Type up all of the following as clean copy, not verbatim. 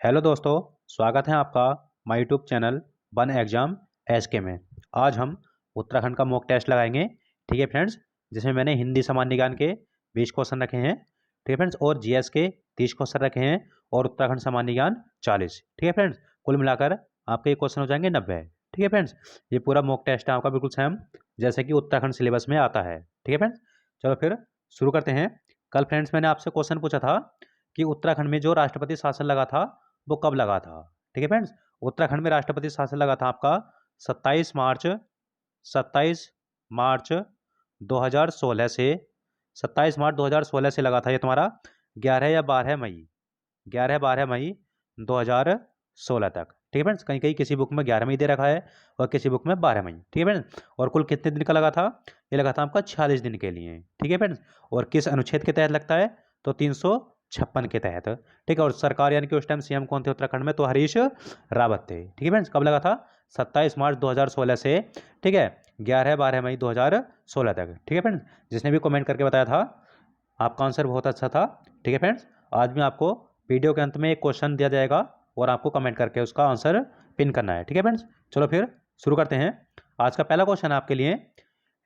Hello दोस्तों, स्वागत है आपका my YouTube channel one exam SK में। आज हम उत्तराखंड का मॉक टेस्ट लगाएंगे। ठीक है फ्रेंड्स, जिसमें मैंने हिंदी सामान्य ज्ञान के 20 क्वेश्चन रखे हैं। ठीक है फ्रेंड्स, और जीएस के 30 क्वेश्चन रखे हैं और उत्तराखंड सामान्य ज्ञान 40। ठीक है फ्रेंड्स, कुल मिलाकर आपके ये क्वेश्चन हो जाएंगे 90। ठीक है फ्रेंड्स, ये पूरा मॉक टेस्ट है आपका बिल्कुल सेम जैसे कि उत्तराखंड सिलेबस में आता है। ठीक है फ्रेंड्स, चलो फिर शुरू करते हैं। कल फ्रेंड्स मैंने आपसे क्वेश्चन पूछा था कि उत्तराखंड में जो राष्ट्रपति शासन लगा था वो कब लगा था। ठीक है फ्रेंड्स, उत्तराखंड में राष्ट्रपति शासन लगा था आपका 27 मार्च 2016 से 27 मार्च 2016 से लगा था ये तुम्हारा 11 या 12 मई 11-12 मई 2016 तक। ठीक है फ्रेंड्स, कहीं कहीं किसी बुक में 11 मई दे रखा है और किसी बुक में 12 मई। ठीक है फ्रेंड्स, और कुल कितने दिन का लगा था? ये लगा था आपका 46 दिन के लिए। ठीक है फ्रेंड्स, और किस अनुच्छेद के तहत लगता है? तो 356 के तहत। ठीक है, और सरकार यानी कि उस टाइम सीएम कौन थे उत्तराखंड में? तो हरीश रावत थे। ठीक है फ्रेंड्स, कब लगा था? 27 मार्च 2016 से ठीक है 11-12 मई 2016 तक। ठीक है फ्रेंड्स, जिसने भी कमेंट करके बताया था आपका आंसर बहुत अच्छा था। ठीक है फ्रेंड्स, आज भी आपको वीडियो के अंत में एक क्वेश्चन दिया जाएगा और आपको कमेंट करके उसका आंसर पिन करना है। ठीक है फ्रेंड्स, चलो फिर शुरू करते हैं। आज का पहला क्वेश्चन आपके लिए,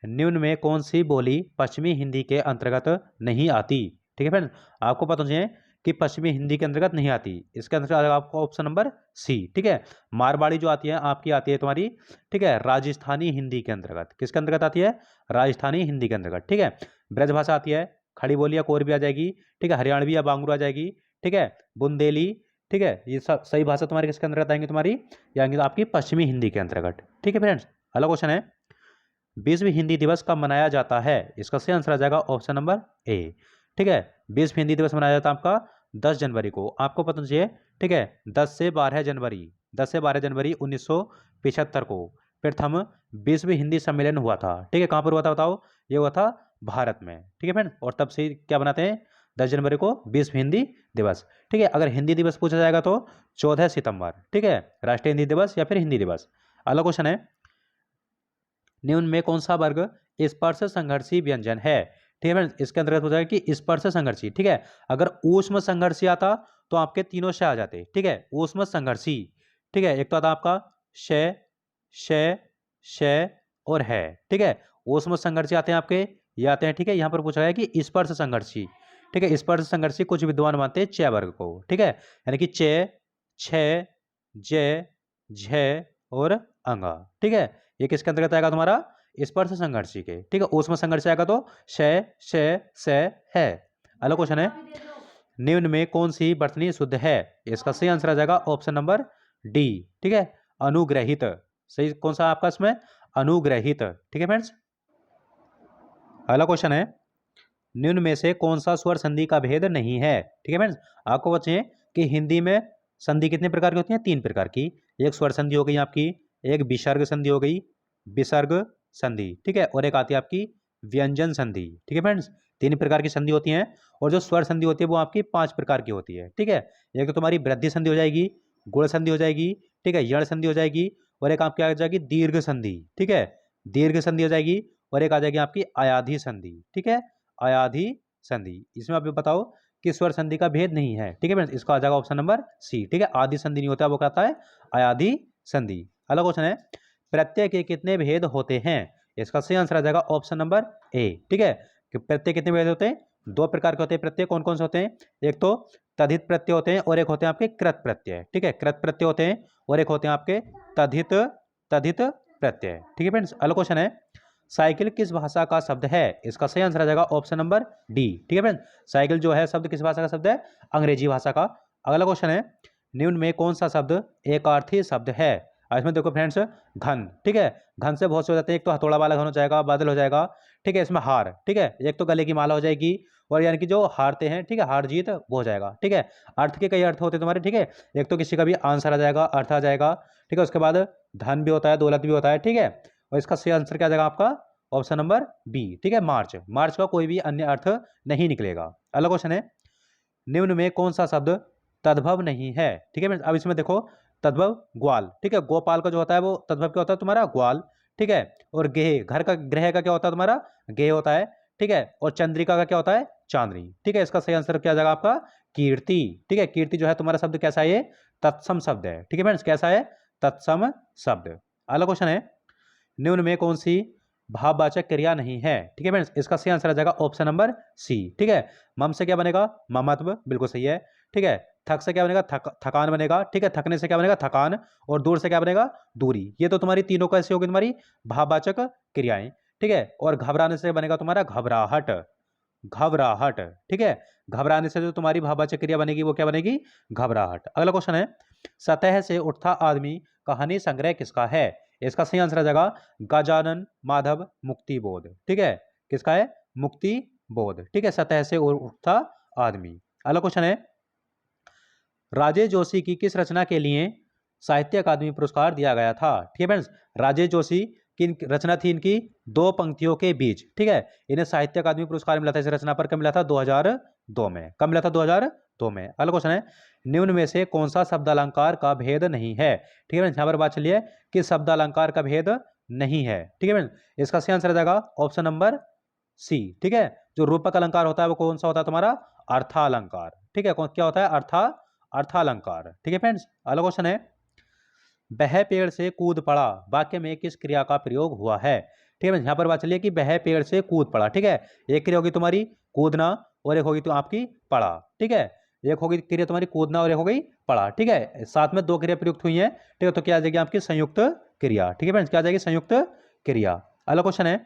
निम्न में कौन सी बोली पश्चिमी हिंदी के अंतर्गत नहीं आती? ठीक है फ्रेंड्स, आपको पता चाहिए कि पश्चिमी हिंदी के अंतर्गत नहीं आती। इसके अंतर्गत आपको ऑप्शन नंबर सी। ठीक है, मारवाड़ी जो आती है आपकी आती है तुम्हारी, ठीक है, राजस्थानी हिंदी के अंतर्गत। किसके अंतर्गत आती है? राजस्थानी हिंदी के अंतर्गत। ठीक है, ब्रजभाषा आती है, खड़ी बोली या कोरबी आ जाएगी। ठीक है, हरियाणवी या बांगरू आ जाएगी। ठीक है, बुंदेली। ठीक है, ये सब सही भाषा तुम्हारी किसके अंतर्गत आएंगी? तुम्हारी आएंगी तो आपकी पश्चिमी हिंदी के अंतर्गत। ठीक है फ्रेंड्स, अगला क्वेश्चन है, विश्व हिंदी दिवस कब मनाया जाता है? इसका सही आंसर आ जाएगा ऑप्शन नंबर ए। ठीक है, विश्व हिंदी दिवस मनाया जाता है आपका 10 जनवरी को। आपको पता चाहिए, ठीक है, 10 से 12 जनवरी 1975 को प्रथम विश्व हिंदी सम्मेलन हुआ था। ठीक है, कहाँ पर हुआ था बताओ? ये हुआ था भारत में। ठीक है फ्रेंड, और तब से क्या बनाते हैं 10 जनवरी को विश्व हिंदी दिवस। ठीक है, अगर हिंदी दिवस पूछा जाएगा तो 14 सितंबर। ठीक है, राष्ट्रीय हिंदी दिवस या फिर हिंदी दिवस। अगला क्वेश्चन है, निम्न में कौन सा वर्ग स्पर्श संघर्षी व्यंजन है? ठीक है फ्रेंड्स, इसके अंतर्गत हो जाएगा कि स्पर्श संघर्षी। ठीक है, अगर ऊष्म संघर्षी आता तो आपके तीनों शय आ जाते। ठीक है, ऊष्म संघर्षी। ठीक है, एक तो आता आपका शय, शय, शय और है। ठीक है, ऊष्म संघर्षी आते हैं आपके, ये आते हैं। ठीक है, यहाँ पर पूछा गया कि स्पर्श संघर्षी। ठीक है, स्पर्श संघर्षी कुछ विद्वान मानते हैं चय वर्ग को। ठीक है, यानी कि चय, छय, जय, झय और अंगा। ठीक है, ये किसके अंतर्गत आएगा तुम्हारा? स्पर्श संघर्षी के। ठीक है, ऊष्म संघर्ष आएगा तो शय, शय, सय है। अगला क्वेश्चन है, निम्न में कौन सी वर्तनी शुद्ध है? इसका सही आंसर आ जाएगा ऑप्शन नंबर डी। ठीक है, अनुग्रहित। सही कौन सा आपका इसमें? अनुग्रहित। ठीक है फ्रेंड्स, अगला क्वेश्चन है, निम्न में से कौन सा स्वर संधि का भेद नहीं है? ठीक है फ्रेंड्स, आपको बच्चे कि हिंदी में संधि कितने प्रकार की होती है? 3 प्रकार की। एक स्वर संधि हो गई आपकी, एक विसर्ग संधि हो गई, विसर्ग संधि। ठीक है, और एक आती है आपकी व्यंजन संधि। ठीक है फ्रेंड्स, 3 प्रकार की संधि होती हैं, और जो स्वर संधि होती है वो आपकी 5 प्रकार की होती है। ठीक है, एक तो तुम्हारी वृद्धि संधि हो जाएगी, गुण संधि हो जाएगी, ठीक है, यण संधि हो जाएगी, और एक आपकी आ जाएगी दीर्घ संधि। ठीक है, दीर्घ संधि हो जाएगी, और एक आ जाएगी आपकी अयाधि संधि। ठीक है, अयाधि संधि। इसमें आप बताओ कि स्वर संधि का भेद नहीं है। ठीक है फ्रेंड्स, इसका आ जाएगा ऑप्शन नंबर सी। ठीक है, आदि संधि नहीं होता, वो कहता है अयाधि संधि। अगला क्वेश्चन है, प्रत्यय के कितने भेद होते हैं? इसका सही आंसर आ जाएगा ऑप्शन नंबर ए। ठीक है, कि प्रत्यय कितने भेद होते हैं? 2 प्रकार के होते हैं प्रत्यय। कौन कौन से होते हैं? एक तो तद्धित प्रत्यय होते हैं, और एक होते हैं आपके कृत प्रत्यय। ठीक है, कृत प्रत्यय होते हैं, और एक होते हैं आपके तद्धित तद्धित प्रत्यय। ठीक है फ्रेंड्स, अगला क्वेश्चन है, साइकिल किस भाषा का शब्द है? इसका सही आंसर आ जाएगा ऑप्शन नंबर डी। ठीक है फ्रेंड्स, साइकिल जो है शब्द किस भाषा का शब्द है? अंग्रेजी भाषा का। अगला क्वेश्चन है, निम्न में कौन सा शब्द एकार्थी शब्द है? इसमें देखो फ्रेंड्स, घन। ठीक है, घन से बहुत से हो जाते हैं, एक तो हथौड़ा वाला घन हो जाएगा, बादल हो जाएगा। ठीक है, इसमें हार। ठीक है, एक तो गले की माला हो जाएगी, और यानी कि जो हारते हैं, ठीक है, हार जीत वो हो जाएगा। ठीक है, अर्थ के कई अर्थ होते हैं तुम्हारे। ठीक है, एक तो किसी का भी आंसर आ जाएगा, अर्थ आ जाएगा। ठीक है, उसके बाद धन भी होता है, दौलत भी होता है। ठीक है, और इसका सही आंसर क्या आ जाएगा आपका? Option number B. ठीक है, मार्च। मार्च का कोई भी अन्य अर्थ नहीं निकलेगा। अगला क्वेश्चन है, निम्न में कौन सा शब्द तद्भव नहीं है? ठीक है, अब इसमें देखो, तद्भव ग्वाल। ठीक है, गोपाल का जो होता है वो तद्भव क्या होता है तुम्हारा? ग्वाल। ठीक है, और गेह, घर का ग्रह का क्या होता है तुम्हारा? गेह होता है। ठीक है, और चंद्रिका का क्या होता है? चांदनी। ठीक है, इसका सही आंसर क्या जाएगा आपका कीर्ति। ठीक है, कीर्ति जो है तुम्हारा शब्द कैसा है, ये तत्सम शब्द है। ठीक है फ्रेंड्स, कैसा है, तत्सम शब्द। अगला क्वेश्चन है, निम्न में कौन सी भाववाचक क्रिया नहीं है। ठीक है फ्रेंड्स, इसका सही आंसर आ जाएगा ऑप्शन नंबर सी। ठीक है, मम से क्या बनेगा, ममत्व, बिल्कुल सही है। ठीक है, थक से क्या बनेगा, थकान बनेगा। ठीक है, थकने से क्या बनेगा, थकान। और दूर से क्या बनेगा, दूरी। ये तो तुम्हारी तीनों कैसी होगी, तुम्हारी भाववाचक क्रियाएं। ठीक है, और घबराने से बनेगा तुम्हारा घबराहट, घबराहट। ठीक है, घबराने से जो तुम्हारी भाववाचक क्रिया बनेगी वो क्या बनेगी, घबराहट। अगला क्वेश्चन है, सतह से उठता आदमी कहानी संग्रह किसका है। इसका सही आंसर आ जाएगा गजानन माधव मुक्ति बोध। ठीक है, किसका है, मुक्ति बोध। ठीक है, सतह से उठता आदमी। अगला क्वेश्चन है, राजेश जोशी की किस रचना के लिए साहित्य अकादमी पुरस्कार दिया गया था। ठीक है फ्रेंड्स, राजेश जोशी की रचना थी इनकी दो पंक्तियों के बीच। ठीक है, इन्हें साहित्य अकादमी पुरस्कार मिला था इस रचना पर, कब मिला था, 2002 में। कब मिला था, 2002 में। अगला क्वेश्चन है, निम्न में से कौन सा शब्द अलंकार का भेद नहीं है। ठीक है फ्रेंड्स, यहाँ पर बात चलिए कि शब्द अलंकार का भेद नहीं है। ठीक है फ्रेंड्स, इसका सही आंसर आ जाएगा ऑप्शन नंबर सी। ठीक है, जो रूपक अलंकार होता है वो कौन सा होता है तुम्हारा, अर्थालंकार। ठीक है, क्या होता है, अर्थालंकार। ठीक है फ्रेंड्स, अगला क्वेश्चन है, वह पेड़ से कूद पड़ा वाक्य में किस क्रिया का प्रयोग हुआ है। ठीक है, यहां पर बात चलिए कि वह पेड़ से कूद पड़ा। ठीक है, एक क्रिया होगी तुम्हारी कूदना और एक होगी तो आपकी पड़ा। ठीक है, एक होगी क्रिया तुम्हारी कूदना और एक हो गई पड़ा। ठीक है, साथ में दो क्रिया प्रयुक्त हुई है। ठीक है, तो क्या आ जाएगी आपकी संयुक्त क्रिया। ठीक है फ्रेंड्स, क्या आ जाएगी, संयुक्त क्रिया। अगला क्वेश्चन है,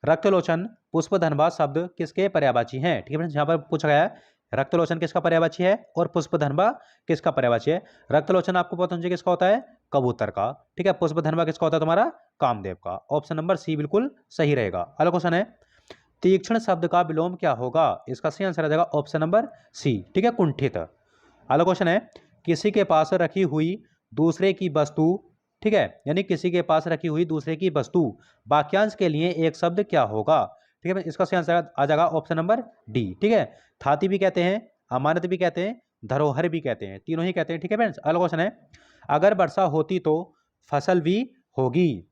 रक्तलोचन पुष्पधनबा शब्द किसके पर्यायवाची हैं। ठीक है फ्रेंड्स, यहाँ पर पूछा गया है रक्तलोचन किसका पर्यायवाची है और पुष्पधनबा किसका पर्यायवाची है। रक्तलोचन आपको पता होना किसका होता है, कबूतर का। ठीक है, पुष्पधनबा किसका होता है तुम्हारा, कामदेव का। ऑप्शन नंबर सी बिल्कुल सही रहेगा। अगला क्वेश्चन है, तीक्ष्ण शब्द का विलोम क्या होगा। इसका सही आंसर आ जाएगा ऑप्शन नंबर सी। ठीक है, कुंठित। अगला क्वेश्चन है, किसी के पास रखी हुई दूसरे की वस्तु। ठीक है, यानी किसी के पास रखी हुई दूसरे की वस्तु वाक्यांश के लिए एक शब्द क्या होगा। ठीक है, इसका सही आंसर आ जाएगा ऑप्शन नंबर डी। ठीक है, थाती भी कहते हैं, अमानत भी कहते हैं, धरोहर भी कहते हैं, तीनों ही कहते हैं। ठीक है फ्रेंड्स, अगला क्वेश्चन है, अगर वर्षा होती तो फसल भी होगी।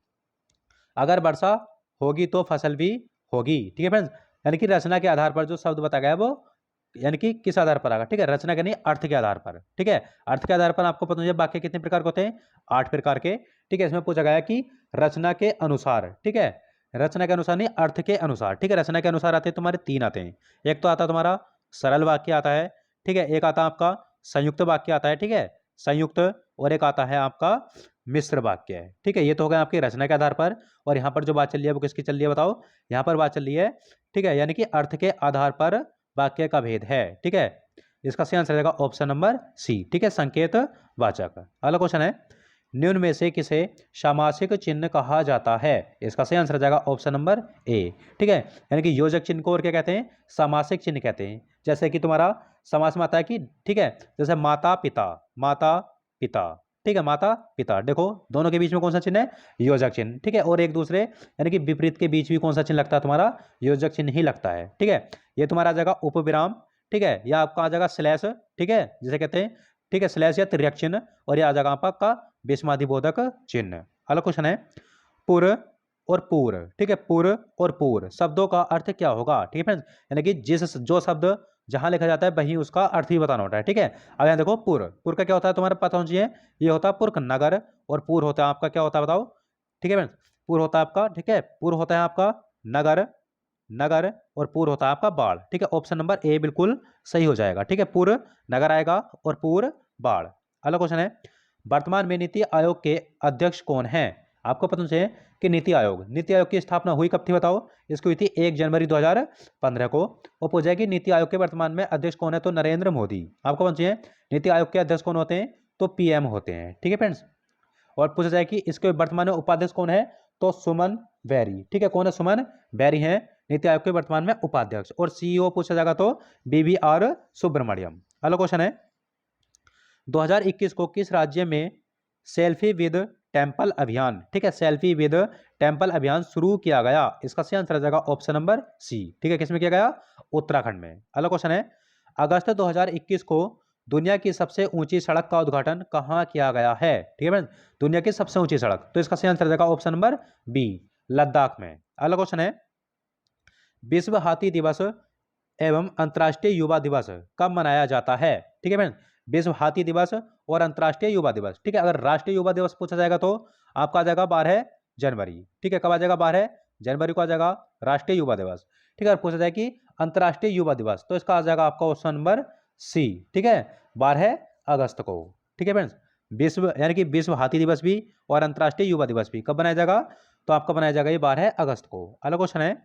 अगर वर्षा होगी तो फसल भी होगी। ठीक है फ्रेंड्स, यानी कि रचना के आधार पर जो शब्द बताया गया है वो यानी कि किस आधार पर आएगा। ठीक है, रचना के नहीं, अर्थ के आधार पर। ठीक है, अर्थ के आधार पर आपको पता है वाक्य कितने प्रकार के होते हैं, 8 प्रकार के। ठीक है, इसमें पूछा गया कि रचना के अनुसार। ठीक है, रचना के अनुसार नहीं, अर्थ के अनुसार। ठीक है, रचना के अनुसार आते हैं तुम्हारे 3 आते हैं। एक तो आता है तुम्हारा सरल वाक्य आता है। ठीक है, एक आता है आपका संयुक्त वाक्य आता है। ठीक है, संयुक्त, और एक आता है आपका मिश्र वाक्य है। ठीक है, ये तो हो गया आपकी रचना के आधार पर। और यहाँ पर जो बात चल रही है वो किसकी चल रही है बताओ, यहाँ पर बात चल रही है। ठीक है, यानी कि अर्थ के आधार पर वाक्य का भेद है। ठीक है, इसका सही आंसर रहेगा ऑप्शन नंबर सी। ठीक है, संकेत वाचक। अगला क्वेश्चन है, निम्न में से किसे सामासिक चिन्ह कहा जाता है। इसका सही आंसर जाएगा ऑप्शन नंबर ए। ठीक है, यानी कि योजक चिन्ह को और क्या कहते हैं, सामासिक चिन्ह कहते हैं। जैसे कि तुम्हारा समास में आता है कि, ठीक है, जैसे माता पिता, माता पिता। ठीक है, माता पिता, देखो दोनों के बीच में कौन सा चिन्ह है, योजक चिन्ह। ठीक है, और एक दूसरे यानी कि विपरीत के बीच भी कौन सा चिन्ह लगता है तुम्हारा, योजक चिन्ह ही लगता है। ठीक है, ये तुम्हारा आ जाएगा उपविराम। ठीक है, या आपका आ जाएगा स्लैश। ठीक है, जिसे कहते हैं, ठीक है, स्लैश या तिर्यक चिन्ह। और यह आ जाएगा आपका विस्मादिबोधक चिन्ह। अगला क्वेश्चन है, पुर और पूर। ठीक है, पुर और पूर शब्दों का अर्थ क्या होगा। ठीक है फ्रेंड्स, यानी कि जो शब्द जहां लिखा जाता है वहीं उसका अर्थ भी बताना होता है। ठीक है, अब यहाँ देखो, पुर, पुर का क्या होता है तुम्हारे पता होना चाहिए, ये होता है पुरक नगर। और पूर होता है आपका क्या होता है बताओ। ठीक है फ्रेंड्स, पूर होता है आपका, ठीक है, पूर होता है आपका नगर, नगर, और पूर होता है आपका बाढ़। ठीक है, ऑप्शन नंबर ए बिल्कुल सही हो जाएगा। ठीक है, पूर नगर आएगा और पूर बाढ़। अगला क्वेश्चन है, वर्तमान में नीति आयोग के अध्यक्ष कौन हैं। आपको पता चाहिए कि नीति आयोग की स्थापना हुई कब थी बताओ। इसकी हुई थी 1 जनवरी 2015 को। और पूछा है कि नीति आयोग के वर्तमान में अध्यक्ष कौन है, तो नरेंद्र मोदी। आपको पता चाहिए नीति आयोग के अध्यक्ष कौन होते हैं, तो पीएम होते हैं। ठीक है फ्रेंड्स, और पूछा जाए कि इसके वर्तमान में उपाध्यक्ष कौन है, तो सुमन बैरी। ठीक है, कौन है, सुमन बैरी हैं नीति आयोग के वर्तमान में उपाध्यक्ष। और सीईओ पूछा जाएगा तो बीवीआर सुब्रमण्यम। अगला क्वेश्चन है, 2021 को किस राज्य में सेल्फी विद टेंपल अभियान, ठीक है, सेल्फी विद टेंपल अभियान शुरू किया गया। इसका सही आंसर आ जाएगा ऑप्शन नंबर सी। ठीक है, किसमें किया गया, उत्तराखंड में। अगला क्वेश्चन है, अगस्त 2021 को दुनिया की सबसे ऊंची सड़क का उद्घाटन कहाँ किया गया है। ठीक है फ्रेंड्स, दुनिया की सबसे ऊंची सड़क, तो इसका सही आंसर आ जाएगा ऑप्शन नंबर बी, लद्दाख में। अगला क्वेश्चन है, विश्व हाथी दिवस एवं अंतर्राष्ट्रीय युवा दिवस कब मनाया जाता है? ठीक है फ्रेंड्स, विश्व हाथी दिवस और अंतर्राष्ट्रीय युवा दिवस। ठीक है, अगर राष्ट्रीय युवा दिवस पूछा जाएगा तो आपका आ जाएगा 12 जनवरी। ठीक है, कब आ जाएगा? 12 जनवरी को आ जाएगा राष्ट्रीय युवा दिवस। ठीक है, अगर पूछा जाए कि अंतर्राष्ट्रीय युवा दिवस तो इसका आ जाएगा आपका ऑप्शन नंबर सी। ठीक है, 12 अगस्त को। ठीक है फ्रेंड्स, विश्व यानी कि विश्व हाथी दिवस भी और अंतर्राष्ट्रीय युवा दिवस भी कब बनाया जाएगा? तो आपका बनाया जाएगा ये 12 अगस्त को। अगला क्वेश्चन है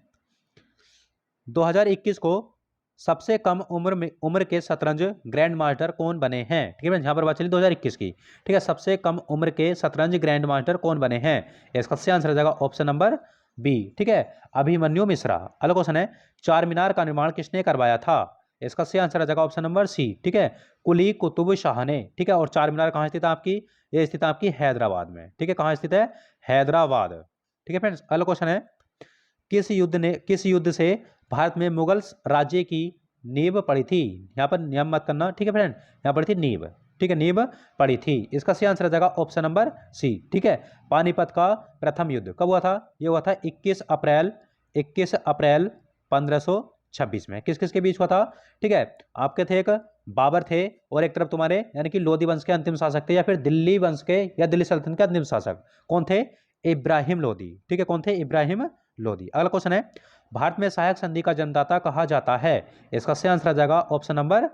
2021 को सबसे कम उम्र के शतरंज ग्रैंड मास्टर कौन बने हैं? ठीक है, यहाँ पर बात चली 2021 की। ठीक है, सबसे कम उम्र के शतरंज ग्रैंड मास्टर कौन बने हैं? इसका सही आंसर आ जाएगा ऑप्शन नंबर बी। ठीक है, अभिमन्यु मिश्रा। अगला क्वेश्चन है चार मीनार का निर्माण किसने करवाया था? इसका सही आंसर आ जाएगा ऑप्शन नंबर सी। ठीक है, कुली कुतुब शाह ने। ठीक है, और चार मीनार कहाँ स्थित है आपकी? ये स्थित है आपकी हैदराबाद में। ठीक है, कहाँ स्थित है? हैदराबाद। ठीक है फ्रेंड्स, अगला क्वेश्चन है किस युद्ध से भारत में मुगल राज्य की नींव पड़ी थी? यहाँ पर नियम मत करना। ठीक है फ्रेंड, यहाँ पड़ी थी नींव। ठीक है, नींव पड़ी थी। इसका सही आंसर आ जाएगा ऑप्शन नंबर सी। ठीक है, पानीपत का प्रथम युद्ध कब हुआ था? ये हुआ था 21 अप्रैल 1526 में। किस किस के बीच हुआ था? ठीक है, आपके थे एक बाबर थे और एक तरफ तुम्हारे यानी कि लोधी वंश के अंतिम शासक थे, या फिर दिल्ली वंश के या दिल्ली सल्तनत के अंतिम शासक कौन थे? इब्राहिम लोधी। ठीक है, कौन थे? इब्राहिम लोधी। अगला क्वेश्चन है भारत में सहायक संधि का जन्मदाता कहा जाता है? इसका सही आंसर आ जाएगा ऑप्शन नंबर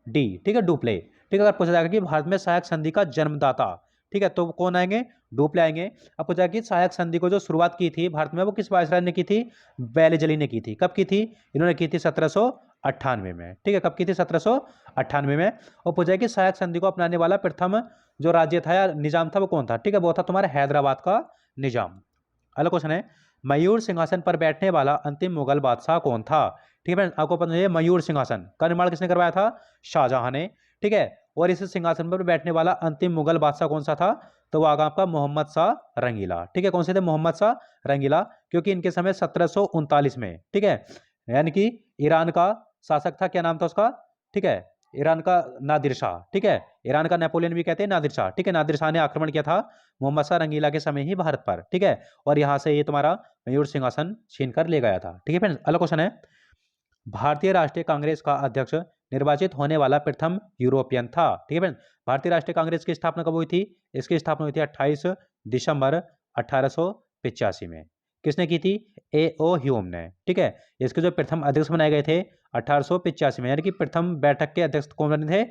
डी। ठीक है, डुप्ले। ठीक है, अगर पूछा जाएगा कि भारत में सहायक संधि का जन्मदाता, ठीक है, तो कौन आएंगे? डुप्ले आएंगे। अब पूछा कि सहायक संधि को जो शुरुआत की थी भारत में वो किस वायसराय ने की थी? बेलेजली ने की थी। कब की थी? इन्होंने की थी 1798 में। ठीक है, कब की थी? 1798 में। और पूछा कि सहायक संधि को अपनाने वाला प्रथम जो राज्य था या निजाम था वो कौन था? ठीक है, वो था तुम्हारा हैदराबाद का निजाम। अगला क्वेश्चन है मयूर सिंहासन पर बैठने वाला अंतिम मुगल बादशाह कौन था? ठीक है, आपको पता है मयूर सिंहासन का निर्माण किसने करवाया था? शाहजहां ने। ठीक है, और इस सिंहासन पर बैठने वाला अंतिम मुगल बादशाह कौन सा था? तो वो आगा आपका मोहम्मद शाह रंगीला। ठीक है, कौन से थे? मोहम्मद शाह रंगीला, क्योंकि इनके समय 1739 में, ठीक है, यानी कि ईरान का शासक था, क्या नाम था उसका? ठीक है, ईरान का नादिर शाह। ठीक है, ईरान का नेपोलियन भी कहते हैं नादिर शाह। ठीक है, नादिर शाह ने आक्रमण किया था मोहम्मद शाह रंगीला के समय ही भारत पर। ठीक है, और यहां से ये तुम्हारा मयूर सिंहासन छीन कर ले गया था। ठीक है फ्रेंड्स, अगला क्वेश्चन है भारतीय राष्ट्रीय कांग्रेस का अध्यक्ष निर्वाचित होने वाला प्रथम यूरोपियन था? ठीक है फ्रेंड्स, भारतीय राष्ट्रीय कांग्रेस की स्थापना कब हुई थी? इसकी स्थापना हुई थी 28 दिसंबर 1885 में। किसने की थी? ए ओ ह्यूम ने। ठीक है, इसके जो प्रथम अध्यक्ष बनाए गए थे 1885 में, यानी कि प्रथम बैठक के अध्यक्ष कौन बने थे?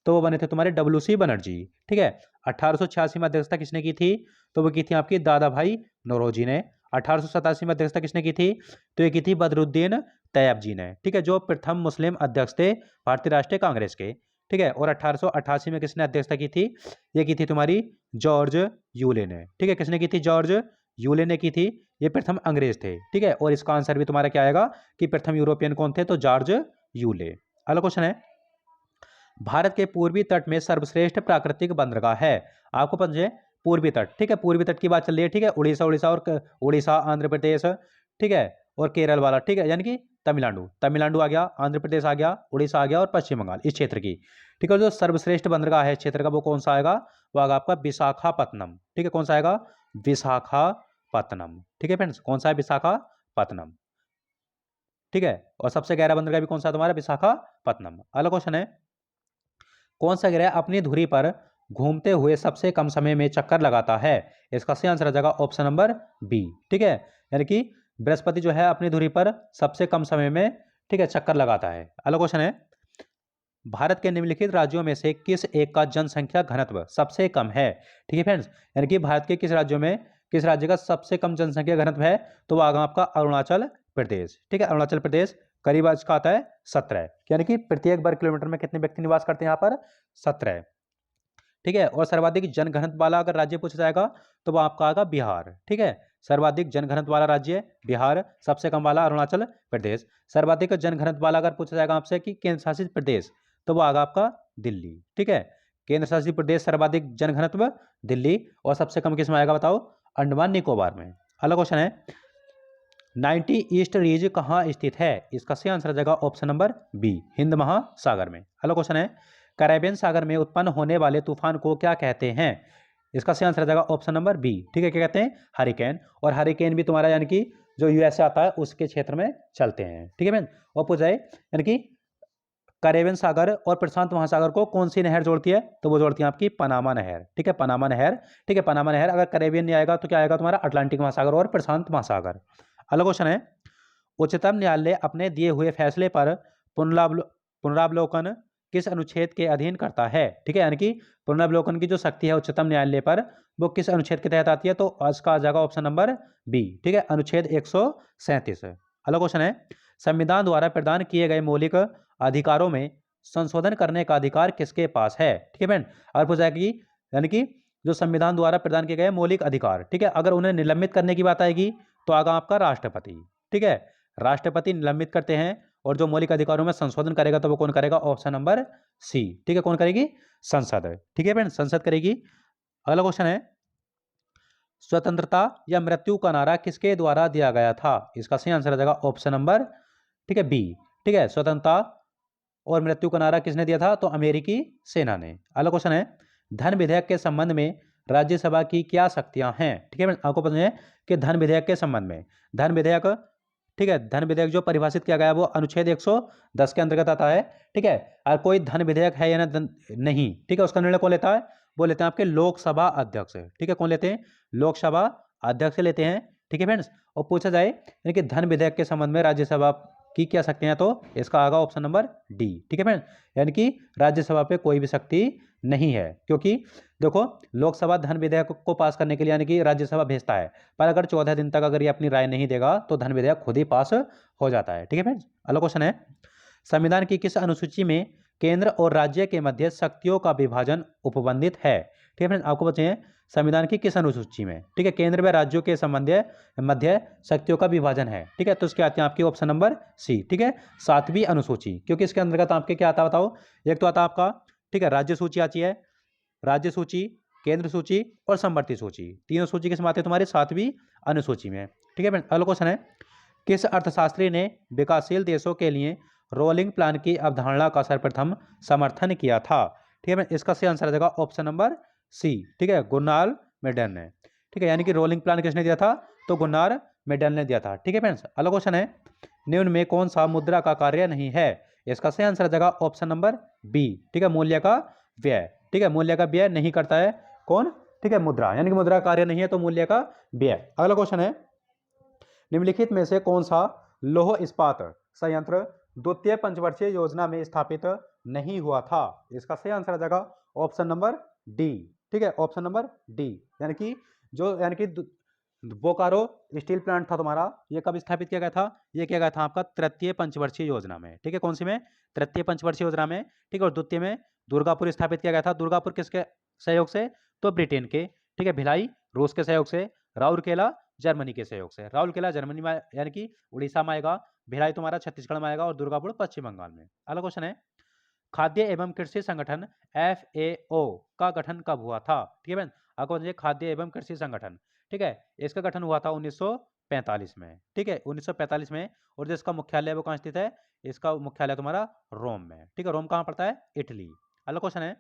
तो वो बने थे तुम्हारे WC बनर्जी। ठीक है, 1886 में अध्यक्षता किसने की थी? तो वो की थी आपकी दादा भाई नौरोजी ने। 1887 में अध्यक्षता किसने की थी? तो ये की थी बदरुद्दीन तैयब जी ने। ठीक है, जो प्रथम मुस्लिम अध्यक्ष थे भारतीय राष्ट्रीय कांग्रेस के। ठीक है, और 1888 में किसने अध्यक्षता की थी? ये की थी तुम्हारी जॉर्ज यूले ने। ठीक है, किसने की थी? जॉर्ज यूले ने की थी। ये प्रथम अंग्रेज थे। ठीक है, और इसका आंसर भी तुम्हारा क्या आएगा कि प्रथम यूरोपियन कौन थे? तो जॉर्ज यूले। अगला क्वेश्चन है भारत के पूर्वी तट में सर्वश्रेष्ठ प्राकृतिक बंदरगाह है? आपको पता है पूर्वी तट। ठीक है, पूर्वी तट की बात चल रही है। ठीक है, उड़ीसा आंध्र प्रदेश, ठीक है, और केरल वाला। ठीक है, यानी कि तमिलनाडु आ गया, आंध्र प्रदेश आ गया, उड़ीसा आ गया और पश्चिम बंगाल इस क्षेत्र की। ठीक है, जो सर्वश्रेष्ठ बंदरगाह है क्षेत्र का वो कौन सा आएगा? वो आएगा आपका विशाखापत्तनम। ठीक है, कौन सा आएगा? विशाखापत्तनम। ठीक है फ्रेंड्स, कौन सा है? विशाखापत्तनम। ठीक है, और सबसे गहरा बंदरगाह भी कौन सा है तुम्हारा? विशाखापत्तनम। अगला क्वेश्चन है कौन सा ग्रह अपनी धुरी पर घूमते हुए सबसे कम समय में चक्कर लगाता है? इसका सही आंसर आ जाएगा ऑप्शन नंबर बी। ठीक है, यानी कि बृहस्पति जो है अपनी धुरी पर सबसे कम समय में, ठीक है, चक्कर लगाता है। अगला क्वेश्चन है भारत के निम्नलिखित राज्यों में से किस एक का जनसंख्या घनत्व सबसे कम है? ठीक है फ्रेंड्स, यानी कि भारत के किस राज्य का सबसे कम जनसंख्या घनत्व है? तो वो आगा आपका अरुणाचल प्रदेश। ठीक है, अरुणाचल प्रदेश करीब इसका आता है 17, यानी कि प्रत्येक वर्ग किलोमीटर में कितने व्यक्ति निवास करते हैं यहाँ पर? 17। ठीक है, और सर्वाधिक जनघनत्व वाला अगर राज्य पूछा जाएगा तो वो आपका आएगा बिहार। ठीक है, सर्वाधिक जनघनत्व वाला राज्य बिहार, सबसे कम वाला अरुणाचल प्रदेश। सर्वाधिक जनघनत्व वाला अगर पूछा जाएगा आपसे कि केंद्र शासित प्रदेश, तो वो आएगा आपका दिल्ली। ठीक है, केंद्र शासित प्रदेश सर्वाधिक जनघनत्व दिल्ली, और सबसे कम किस में आएगा बताओ? अंडमान निकोबार में। अगला क्वेश्चन है 90 ईस्ट रीज कहाँ स्थित है? इसका सही आंसर आ जाएगा ऑप्शन नंबर बी, हिंद महासागर में। अगला क्वेश्चन है कैरेबियन सागर में उत्पन्न होने वाले तूफान को क्या कहते हैं? इसका सही आंसर आ जाएगा ऑप्शन नंबर बी। ठीक है, क्या कहते हैं? हरिकेन। और हरिकेन भी तुम्हारा यानी कि जो यूएसए आता है उसके क्षेत्र में चलते हैं। ठीक है फ्रेंड। और पूछा जाए यानी कि कैरेबियन सागर और प्रशांत महासागर को कौन सी नहर जोड़ती है, तो वो जोड़ती है आपकी पनामा नहर। ठीक है, पनामा नहर। ठीक है, पनामा नहर। अगर कैरेबियन नहीं आएगा तो क्या आएगा तुम्हारा, अटलांटिक महासागर और प्रशांत महासागर। अगला क्वेश्चन है, उच्चतम न्यायालय अपने दिए हुए फैसले पर पुनरावलोकन किस अनुच्छेद के अधीन करता है। ठीक है, यानी कि पुनरावलोकन की जो शक्ति है उच्चतम न्यायालय पर, वो किस अनुच्छेद के तहत आती है, तो इसका आ जाएगा ऑप्शन नंबर बी। ठीक है, अनुच्छेद 137। अगला क्वेश्चन है, संविधान द्वारा प्रदान किए गए मौलिक अधिकारों में संशोधन करने का अधिकार किसके पास है। ठीक है फ्रेंड। और पूछा कि यानी कि जो संविधान द्वारा प्रदान किए गए मौलिक अधिकार, ठीक है, अगर उन्हें निलंबित करने की बात आएगी तो आगा आपका राष्ट्रपति। ठीक है, राष्ट्रपति निलंबित करते हैं, और जो मौलिक अधिकारों में संशोधन करेगा तो वो कौन करेगा, ऑप्शन नंबर सी। ठीक है, कौन करेगी, संसद। ठीक है फ्रेंड, संसद करेगी। अगला क्वेश्चन है, स्वतंत्रता या मृत्यु का नारा किसके द्वारा दिया गया था। इसका सही आंसर आ जाएगा ऑप्शन नंबर, ठीक है, बी। ठीक है, स्वतंत्रता और मृत्यु का नारा किसने दिया था, तो अमेरिकी सेना ने। अगला क्वेश्चन है, धन विधेयक के संबंध में राज्यसभा की क्या शक्तियां हैं। ठीक है, आपको पता है कि धन विधेयक के संबंध में, धन विधेयक, ठीक है, धन विधेयक जो परिभाषित किया गया है वो अनुच्छेद 110 के अंतर्गत आता है। ठीक है, और कोई धन विधेयक है या नहीं, ठीक है, उसका निर्णय कौन लेता है, वो लेते हैं आपके लोकसभा अध्यक्ष। ठीक है, कौन लेते हैं, लोकसभा अध्यक्ष लेते हैं। ठीक है फ्रेंड्स। और पूछा जाए यानी कि धन विधेयक के संबंध में राज्यसभा की क्या शक्तियां हैं, तो इसका आगा ऑप्शन नंबर डी। ठीक है फ्रेंड, यानी कि राज्यसभा पे कोई भी शक्ति नहीं है, क्योंकि देखो लोकसभा धन विधेयक को पास करने के लिए यानी कि राज्यसभा भेजता है, पर अगर 14 दिन तक अगर ये अपनी राय नहीं देगा तो धन विधेयक खुद ही पास हो जाता है। ठीक है फ्रेंड्स। अगला क्वेश्चन है, संविधान की किस अनुसूची में केंद्र और राज्य के मध्य शक्तियों का विभाजन उपबंधित है। ठीक है फ्रेंड्स, आपको बताइए संविधान की किस अनुसूची में, ठीक है, केंद्र व राज्यों के संबंध मध्य शक्तियों का विभाजन है। ठीक है, तो इसके आते हैं आपकी ऑप्शन नंबर सी। ठीक है, 7वीं अनुसूची, क्योंकि इसके अंतर्गत आपके क्या आता है बताओ, एक तो आता आपका, ठीक है, राज्य सूची आती है, राज्य सूची, केंद्र सूची और समवर्ती सूची, तीनों सूची किसमें आते हैं, तुम्हारी 7वीं अनुसूची में। ठीक है फ्रेंड। अगला क्वेश्चन है, किस अर्थशास्त्री ने विकासशील देशों के लिए रोलिंग प्लान की अवधारणा का सर्वप्रथम समर्थन किया था। ठीक है, इसका सही आंसर आ जाएगा ऑप्शन नंबर सी। ठीक है, गुरनाल मेडल ने। ठीक है, यानी कि रोलिंग प्लान किसने दिया था, तो गुरनाल मेडल ने दिया था। ठीक है फ्रेंड्स। अगला क्वेश्चन है, निम्न में कौन सा मुद्रा का कार्य नहीं है। इसका सही आंसर आ जाएगा ऑप्शन नंबर बी। ठीक है, मूल्य का व्यय। ठीक है, मूल्य का व्यय नहीं करता है कौन, ठीक है, मुद्रा, यानी कि मुद्रा कार्य नहीं है तो मूल्य का व्यय। अगला क्वेश्चन है, निम्नलिखित में से कौन सा लौह इस्पात संयंत्र द्वितीय पंचवर्षीय योजना में स्थापित नहीं हुआ था। इसका सही आंसर आ जाएगा ऑप्शन नंबर डी। ठीक है, ऑप्शन नंबर डी, यानी कि जो यानी कि बोकारो स्टील प्लांट था तुम्हारा, ये कब स्थापित किया गया था, ये किया गया था आपका तृतीय पंचवर्षीय योजना में। ठीक है, कौन सी में, तृतीय पंचवर्षीय योजना में। ठीक है, और द्वितीय में दुर्गापुर स्थापित किया गया था। दुर्गापुर किसके सहयोग से, तो ब्रिटेन के। ठीक है, भिलाई रूस के सहयोग से, राउरकेला जर्मनी के सहयोग से। राउरकेला जर्मनी में यानी कि उड़ीसा में आएगा, भिलाई तुम्हारा छत्तीसगढ़ में आएगा और दुर्गापुर पश्चिम बंगाल में। अगला क्वेश्चन है, खाद्य एवं कृषि संगठन FAO का गठन कब हुआ था। ठीक है, आपको खाद्य एवं कृषि संगठन, ठीक है, इसका गठन हुआ था 1945 में। ठीक है, 1945 में। और जो इसका मुख्यालय वो कहाँ स्थित है, इसका मुख्यालय तुम्हारा रोम में। ठीक है, रोम कहाँ पड़ता है, इटली। अगला क्वेश्चन है,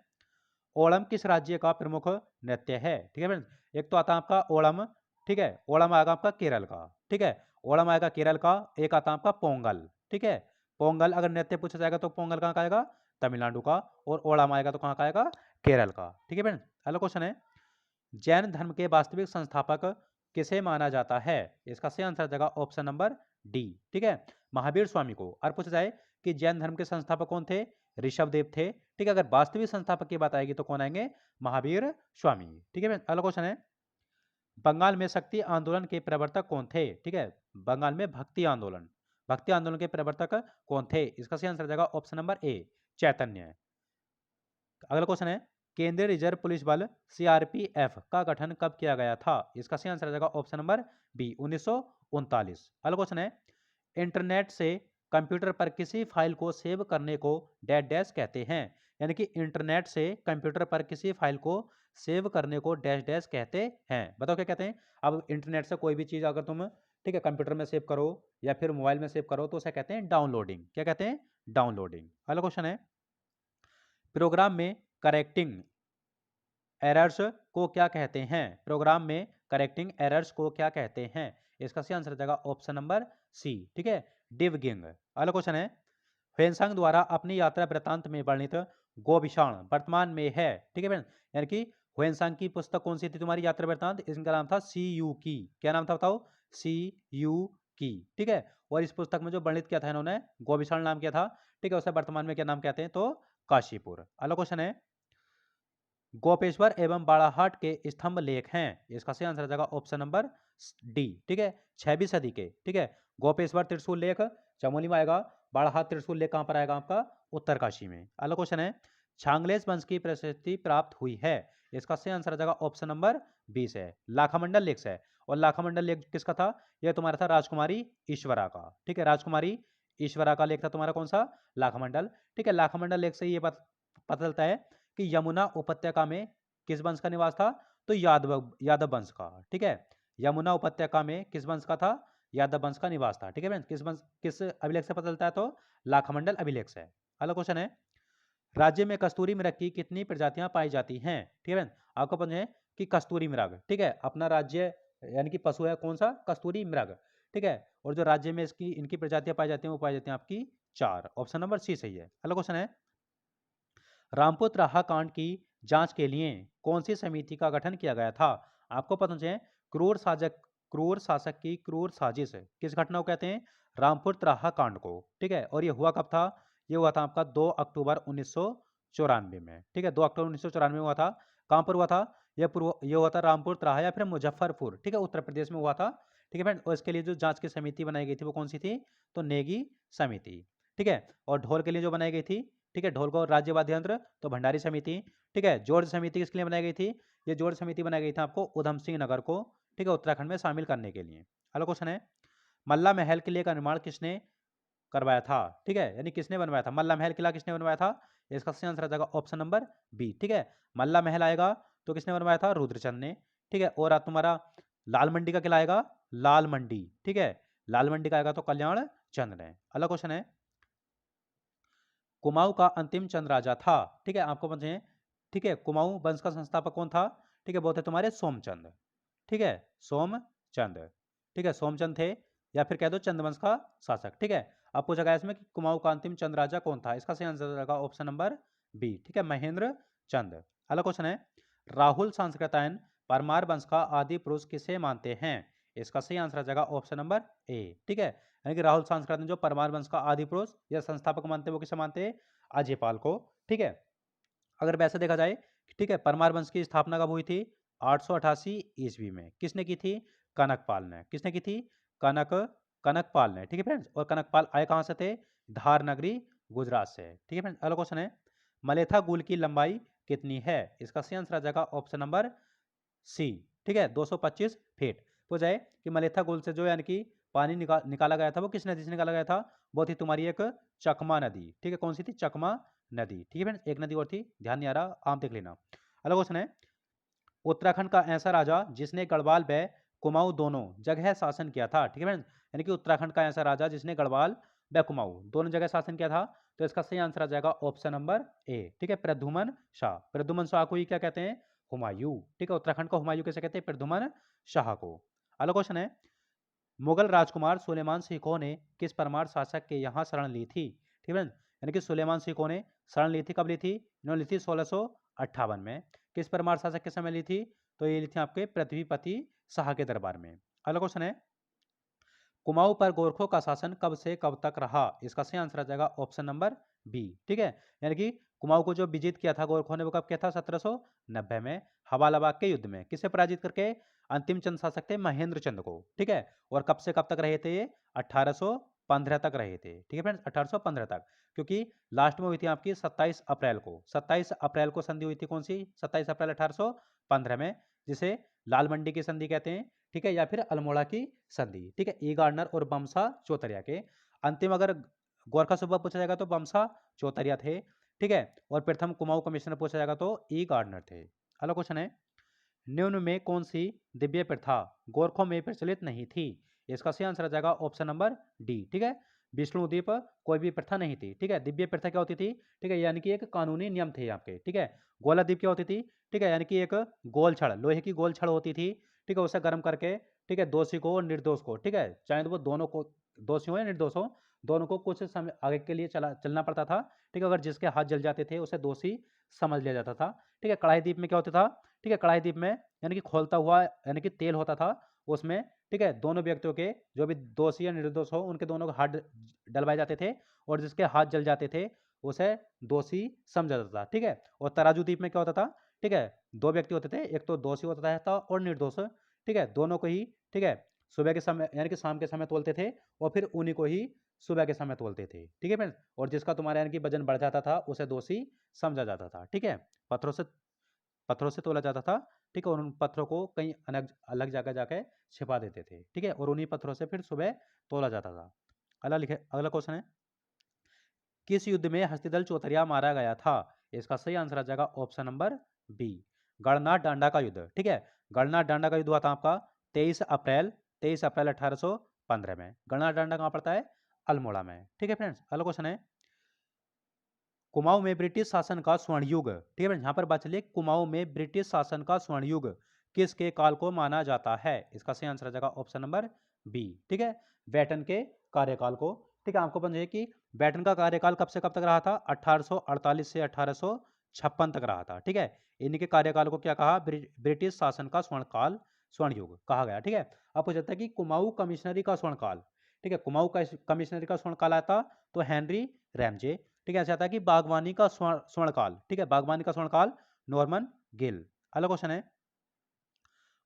ओणम किस राज्य का प्रमुख नृत्य है। ठीक है फ्रेंड्स, एक तो आता है आपका ओणम, ठीक है, ओणम आएगा आपका केरल का। ठीक है, ओणम आएगा केरल का। एक आता है आपका पोंगल। ठीक है, पोंगल अगर नृत्य पूछा जाएगा तो पोंगल कहाँ का आएगा, तमिलनाडु का। और ओणम आएगा तो कहाँ का आएगा, केरल का। ठीक है फ्रेंड्स। अगला क्वेश्चन है, जैन धर्म के वास्तविक संस्थापक किसे माना जाता है। इसका सही आंसर जाएगा ऑप्शन नंबर डी। ठीक है, महावीर स्वामी को। और पूछा जाए कि जैन धर्म के संस्थापक कौन थे, ऋषभ देव थे। ठीक है, अगर वास्तविक संस्थापक की बात आएगी तो कौन आएंगे, महावीर स्वामी। ठीक है, अगला क्वेश्चन है, बंगाल में शक्ति आंदोलन के प्रवर्तक कौन थे। ठीक है, बंगाल में भक्ति आंदोलन के प्रवर्तक कौन थे। इसका सही आंसर जाएगा ऑप्शन नंबर ए, चैतन्य। अगला क्वेश्चन है, केंद्रीय रिजर्व पुलिस बल CRPF का गठन कब किया गया था। इसका सही आंसर जाएगा ऑप्शन नंबर बी, 1939। अगला क्वेश्चन है, इंटरनेट से कंप्यूटर पर किसी फाइल को सेव करने को डैश डैश कहते हैं। यानी कि इंटरनेट से कंप्यूटर पर किसी फाइल को सेव करने को डैश डैश कहते हैं। बताओ क्या कहते हैं। अब इंटरनेट से कोई भी चीज़ अगर तुम, ठीक है, कंप्यूटर में सेव करो या फिर मोबाइल में सेव करो तो उसे कहते हैं डाउनलोडिंग। क्या कहते हैं, डाउनलोडिंग। अगला क्वेश्चन है, प्रोग्राम में करेक्टिंग एरर्स को क्या कहते हैं। प्रोग्राम में करेक्टिंग एरर्स को क्या कहते हैं। इसका सही आंसर हो जाएगा ऑप्शन नंबर सी। ठीक है, डिवगिंग। अगला क्वेश्चन है, ह्वेनसांग द्वारा अपनी यात्रा वृत्तांत में वर्णित गोविषाण वर्तमान में है। ठीक है फ्रेंड, यानी कि ह्वेनसांग की पुस्तक कौन सी थी तुम्हारी यात्रा वृत्तांत? इसका नाम था सी यू की। क्या नाम था बताओ? सी यू की। ठीक है, और इस पुस्तक में जो वर्णित किया था इन्होंने, गोविषाण नाम किया था। ठीक है, उसे वर्तमान में क्या नाम कहते हैं? तो काशीपुर। अगला क्वेश्चन है, गोपेश्वर एवं बाड़ाहाट के स्तंभ लेख हैं। इसका सही आंसर हो जाएगा ऑप्शन नंबर डी। ठीक है, 6वीं सदी के। ठीक है, गोपेश्वर त्रिशूल लेख चमोली में आएगा, बाड़ाहाट त्रिशूल लेख कहां पर आएगा? आपका उत्तरकाशी में। अगला क्वेश्चन है, छांगलेस वंश की प्रसिद्धि प्राप्त हुई है। इसका सही आंसर हो जाएगा ऑप्शन नंबर 20 है, लाखामंडल लेख से। और लाखामंडल लेख किसका था? यह तुम्हारा था राजकुमारी ईश्वरा का। ठीक है, राजकुमारी ईश्वरा का लेख था तुम्हारा कौन सा? लाखामंडल। ठीक है, लाखामंडल लेख से ये पता चलता है कि यमुना उपत्यका में किस वंश का निवास था? तो यादव वंश का। ठीक है, यमुना उपत्यका में किस वंश का था? यादव वंश का निवास था। ठीक है फ्रेंड्स, किस अभिलेख से पता चलता है? तो लाखामंडल अभिलेख से। अगला क्वेश्चन है, राज्य में कस्तूरी मृग की कितनी प्रजातियां पाई जाती हैं? ठीक है फ्रेंड्स, आपको पता है कि कस्तूरी मृग, ठीक है, अपना राज्य यानी कि पशु है कौन सा? कस्तूरी मृग। ठीक है, और जो राज्य में इसकी इनकी प्रजातियां पाई जाती हैं वो पाई जाती हैं आपकी 4। ऑप्शन नंबर सी सही है। अगला क्वेश्चन है, रामपुर त्राहा कांड की जांच के लिए कौन सी समिति का गठन किया गया था? आपको पता है, क्रूर शासक की क्रूर साजिश किस घटना को कहते हैं? रामपुर त्राहा कांड को। ठीक है, और ये हुआ कब था? ये हुआ था आपका 2 अक्टूबर 1994 में। ठीक है, 2 अक्टूबर 1994 में हुआ था। कहां पर हुआ था? ये हुआ था रामपुर त्राहा या फिर मुजफ्फरपुर। ठीक है, उत्तर प्रदेश में हुआ था। ठीक है फ्रेंड, और इसके लिए जो जांच की समिति बनाई गई थी वो कौन सी थी? तो नेगी समिति। ठीक है, और ढोल के लिए जो बनाई गई थी, ठीक है, ढोल को राज्य वाद्य यंत्र, तो भंडारी समिति। ठीक है, जोड़ समिति किसके लिए बनाई गई थी? ये जोड़ समिति बनाई गई थी आपको उधम सिंह नगर को, ठीक है, उत्तराखंड में शामिल करने के लिए। अगला क्वेश्चन है, मल्ला महल किले का निर्माण किसने करवाया था? ठीक है, यानी किसने बनवाया था? मल्ला महल किला किसने बनवाया था? इसका सही आंसर आ जाएगा ऑप्शन नंबर बी। ठीक है, मल्ला महल आएगा तो किसने बनवाया था? रुद्रचंद ने। ठीक है, और तुम्हारा लाल मंडी का किला आएगा, लाल मंडी। ठीक है, लाल मंडी का आएगा तो कल्याण चंद ने। अगला क्वेश्चन है, कुमाऊं का अंतिम चंद राजा था। ठीक है, आपको पता है, ठीक है, कुमाऊं वंश का संस्थापक कौन था? ठीक है, वो थे तुम्हारे सोमचंद। ठीक है, सोमचंद। ठीक है, सोमचंद थे, या फिर कह दो चंद्रवंश का शासक। ठीक है, अब पूछा गया इसमें कि कुमाऊं का अंतिम चंद राजा कौन था? इसका सही आंसर रहेगा ऑप्शन नंबर बी। ठीक है, महेंद्र चंद। अगला क्वेश्चन है, राहुल सांस्कृतायन परमार वंश का आदि पुरुष किसे मानते हैं? इसका सही आंसर आ जाएगा ऑप्शन नंबर ए। ठीक है, यानी कि राहुल सांस्कृतिक जो परमार वंश का आदि पुरुष या संस्थापक मानते हैं वो किसे मानते हैं? अजयपाल को। ठीक है, अगर वैसे देखा जाए, ठीक है, परमार वंश की स्थापना कब हुई थी? 888 ईस्वी में। किसने की थी? कनकपाल ने। किसने की थी? कनक कनकपाल ने। ठीक है फ्रेंड्स, और कनकपाल आए कहां से थे? धार नगरी, गुजरात से। ठीक है फ्रेंड्स, अगला क्वेश्चन है, मलेथा गुल की लंबाई कितनी है? इसका सही आंसर आ जाएगा ऑप्शन नंबर सी। ठीक है, 225 फीट। तो जाए कि मलेथा गुल से जो यानी कि पानी निकाला गया था वो किस नदी से निकाला गया था? वो थी तुम्हारी एक चकमा नदी। ठीक है, कौन सी थी? चकमा नदी। ठीक है फ्रेंड्स, एक नदी और थी, ध्यान नहीं आ रहा, आप देख लेना। अगला क्वेश्चन है, उत्तराखंड का ऐसा राजा जिसने गढ़वाल व कुमाऊं दोनों जगह शासन किया था। ठीक है फ्रेंड्स, यानी कि उत्तराखंड का ऐसा राजा जिसने गढ़वाल व कुमाऊं दोनों जगह शासन किया था, तो इसका सही आंसर आ जाएगा ऑप्शन नंबर ए। ठीक है, प्रद्युमन शाह। प्रद्युमन शाह को ही क्या कहते हैं? हुमायूं। ठीक है, उत्तराखंड को हुमायूं कैसे कहते हैं? प्रद्युमन शाह को। अगला क्वेश्चन है, मुगल राजकुमार सुलेमान सिकोह ने किस परमार शासक के यहाँ शरण ली थी? ठीक है फ्रेंड्स, यानी कि सुलेमान सिकोह ने शरण ली थी, कब ली थी? इन्होंने ली थी 1658 में। किस परमार शासक के समय ली थी? तो ये ली थी आपके पृथ्वीपति शाह के दरबार में। अगला क्वेश्चन है, कुमाऊं पर गोरखों का शासन कब से कब तक रहा? इसका सही आंसर आ जाएगा ऑप्शन नंबर बी। ठीक है, यानी कि कुमाऊं को जो विजित किया था गोरखों ने वो कब किया था? 1790 में, हवालाबाग के युद्ध में। किसे पराजित करके? अंतिम चंद शासक थे महेंद्र चंद को। ठीक है, और कब से कब तक रहे थे ये? 1815 तक रहे थे। ठीक है फ्रेंड्स, 1815 तक, क्योंकि लास्ट में हुई थी आपकी 27 अप्रैल को। 27 अप्रैल को संधि हुई थी, कौन सी? 27 अप्रैल 1815 में, जिसे लाल मंडी की संधि कहते हैं। ठीक है, या फिर अल्मोड़ा की संधि। ठीक है, ई गार्डनर और बमसा चौतरिया के अंतिम, अगर गोरखा सूबा पूछा जाएगा तो बमसा चौतरिया थे। ठीक है, और प्रथम कुमाऊं कमिश्नर पूछा जाएगा तो ई गार्डनर थे। अगला क्वेश्चन है, निम्न में कौन सी दिव्य प्रथा गोरखों में प्रचलित नहीं थी? इसका सही आंसर आ जाएगा ऑप्शन नंबर डी। ठीक है, विष्णु द्वीप कोई भी प्रथा नहीं थी। ठीक है, दिव्य प्रथा क्या होती थी? ठीक है, यानी कि एक कानूनी नियम थे आपके। ठीक है, गोला द्वीप क्या होती थी? ठीक है, यानी कि एक गोल छड़, लोहे की गोल छड़ होती थी। ठीक है, उसे गर्म करके ठीक है, दोषी को और निर्दोष को, ठीक है, चाहे तो वो दोनों को, दोषी हो या निर्दोष हो, दोनों को कुछ समय आगे के लिए चलना पड़ता था। ठीक है, अगर जिसके हाथ जल जाते थे उसे दोषी समझ लिया जाता था। ठीक है, कढ़ाई दीप में क्या होता था? ठीक है, कढ़ाई दीप में यानी कि खोलता हुआ यानी कि तेल होता था उसमें। ठीक है, दोनों व्यक्तियों के जो भी दोषी या निर्दोष हो उनके दोनों के हाथ डलवाए जाते थे और जिसके हाथ जल जाते थे उसे दोषी समझा जाता था। ठीक है, और तराजू दीप में क्या होता था? ठीक है, दो व्यक्ति होते थे, एक तो दोषी होता था और निर्दोष। ठीक है, दोनों को ही, ठीक है, सुबह के समय यानी कि शाम के समय तोलते थे और फिर उन्हीं को ही सुबह के समय तोलते थे। ठीक है फ्रेंड्स, और जिसका तुम्हारा यानी कि वजन बढ़ जाता था उसे दोषी समझा जाता था। ठीक है, पत्थरों से पत्थरों से तोला जाता था। ठीक है, और उन पत्थरों को कहीं अलग अलग जगह जाके छिपा देते थे। ठीक है, और उन्हीं पत्थरों से फिर सुबह तोला जाता था। अगला क्वेश्चन है, किस युद्ध में हस्तिदल चौतरिया मारा गया था? इसका सही आंसर आ जाएगा ऑप्शन नंबर बी, गणनाथ डांडा का युद्ध। ठीक है, गणनाथ डांडा का युद्ध हुआ था आपका 23 अप्रैल 1815 में। गणनाथ डांडा कहाँ पड़ता है? अल्मोड़ा में। ठीक है फ्रेंड्स, अगला क्वेश्चन है, कुमाऊं में ब्रिटिश शासन का स्वर्ण युग। ठीक है फ्रेंड्स, यहाँ पर बात चलिए, कुमाऊं में ब्रिटिश शासन का स्वर्ण युग किसके काल को माना जाता है? इसका सही आंसर आ जाएगा ऑप्शन नंबर बी। ठीक है, बैटन के कार्यकाल को। ठीक है, आपको पता है कि बैटन का कार्यकाल कब से कब तक रहा था? 1848 से 1856 तक रहा था। ठीक है, इनके कार्यकाल को क्या कहा? ब्रिटिश शासन का स्वर्ण काल, स्वर्ण युग कहा गया। ठीक है, अब पूछ जाता है कि कुमाऊं कमिश्नरी का स्वर्ण काल। ठीक है, कुमाऊं का कमिश्नरी का स्वर्ण काल आता तो हेनरी रैमजे। ठीक है, ऐसा आता है कि बागवानी का स्वर्ण काल। ठीक है, बागवानी का स्वर्ण काल नॉर्मन गिल। अगला क्वेश्चन है,